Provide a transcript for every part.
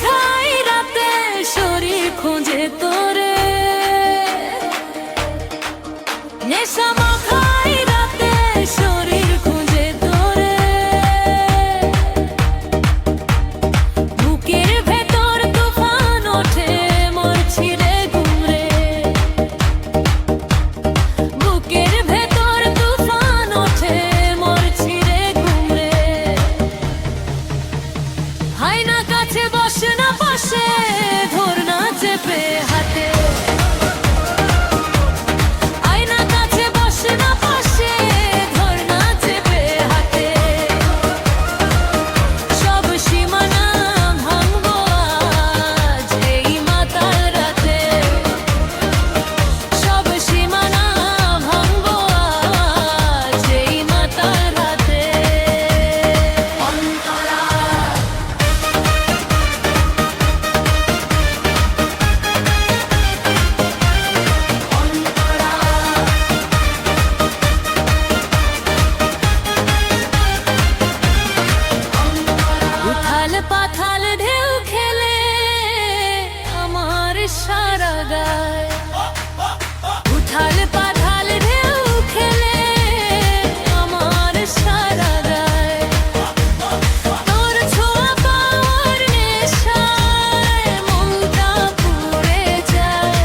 মাখাই রাতে শরীর খোঁজে তোরে, নেশা মাখাই রাতে শরীর খোঁজে তোরে, বুকের ভেতর তুফান ওঠে মরছি রে ঘুমরে, বুকের ভেতর তুফান ওঠে মরছি রে ঘুমরে। হাই না কাছে বস না পাশে, ধর না চেপে হাতে, আয়না কাছে বস না পাশে, ধর না চেপে হাতে। সব সীমানা ভাঙবো আজ এই মাতাল রাতে, সব সীমানা ভাঙবো আজ এই মাতাল রাতে। উথাল পাথাল ঢেউ খেলে আমার সারা গায়, উথাল পাথাল ঢেউ খেলে আমার সারা গায়। তোর ছোঁয়া পাওয়ার নেশায় মনটা পুড়ে যায়,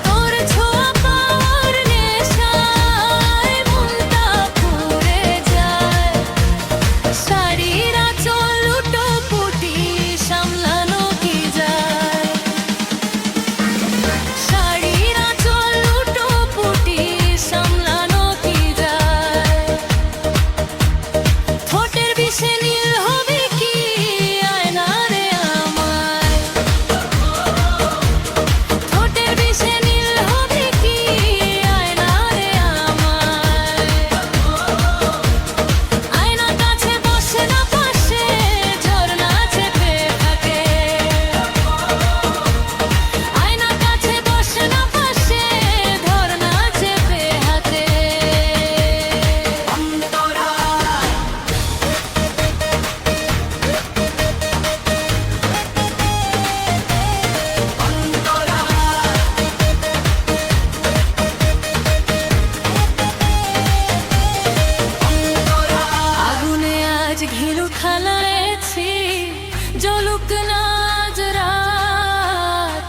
তোর ছোঁয়া পাওয়ার নেশায় মনটা পুড়ে যায়। শাড়ির আঁচল লুটোপুটি সামলানো কি যায়, শাড়ির আঁচল লুটোপুটি সামলানো কি যায়। ঠোঁটের বিষে নীল হবে কি আয়না রে আমায়, ঠোঁটের বিষে নীল হবে কি আয়না রে আমায়। আয়না কাছে বসে না পাশে, ঝরনা চেপে থাকে, আয়না কাছে বসে না পাশে, ধরনা চেপে হাতে। আগুনে আজ ঘিলু খালাইছি, জ্বলুক না আজ রাত,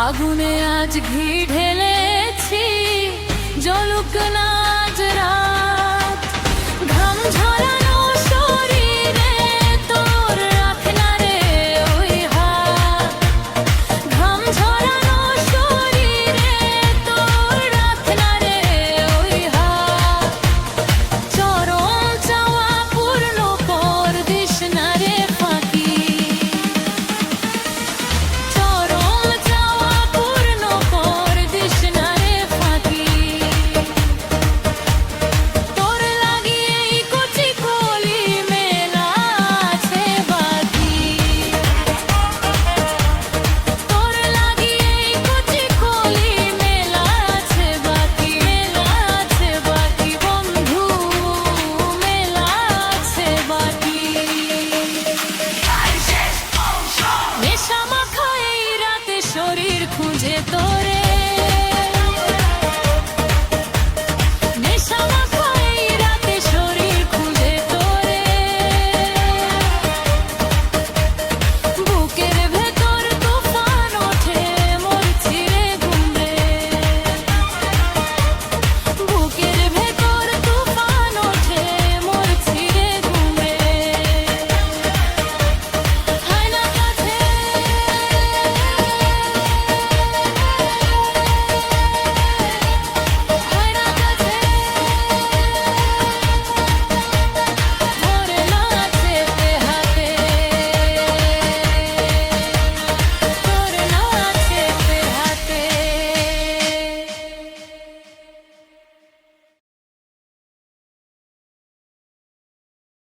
আগুনে আজ ঘি ঢেলে